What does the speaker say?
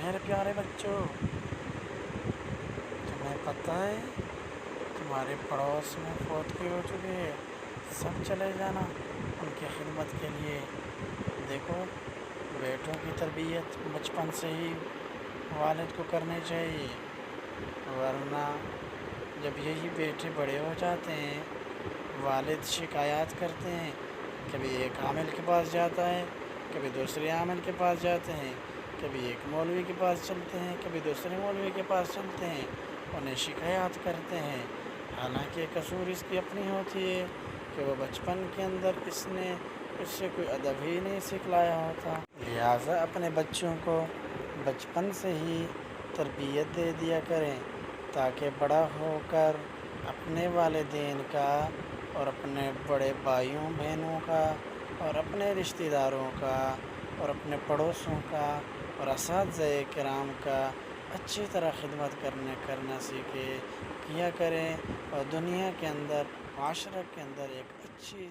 میرے پیارے بچوں، تمہیں پتہ ہے تمہارے پڑوس میں فوت کی ہو چکی ہے، سب چلے جانا ان کی خدمت کے لیے۔ دیکھو، بیٹوں کی تربیت بچپن سے ہی والد کو کرنی چاہیے، ورنہ جب یہی بیٹے بڑے ہو جاتے ہیں والد شکایات کرتے ہیں، کبھی ایک عامل کے پاس جاتا ہے، کبھی دوسرے عامل کے پاس جاتے ہیں، کبھی ایک مولوی کے پاس چلتے ہیں، کبھی دوسرے مولوی کے پاس چلتے ہیں، انہیں شکایات کرتے ہیں، حالانکہ قصور اس کی اپنی ہوتی ہے کہ وہ بچپن کے اندر اس نے اس سے کوئی ادب ہی نہیں سکھلایا ہوتا۔ لہٰذا اپنے بچوں کو بچپن سے ہی تربیت دے دیا کریں تاکہ بڑا ہو کر اپنے والدین کا اور اپنے بڑے بھائیوں بہنوں کا اور اپنے رشتہ داروں کا اور اپنے پڑوسوں کا اور اساتذۂ کرام کا اچھی طرح خدمت کرنا سیکھے، کیا کریں، اور دنیا کے اندر معاشرہ کے اندر ایک اچھی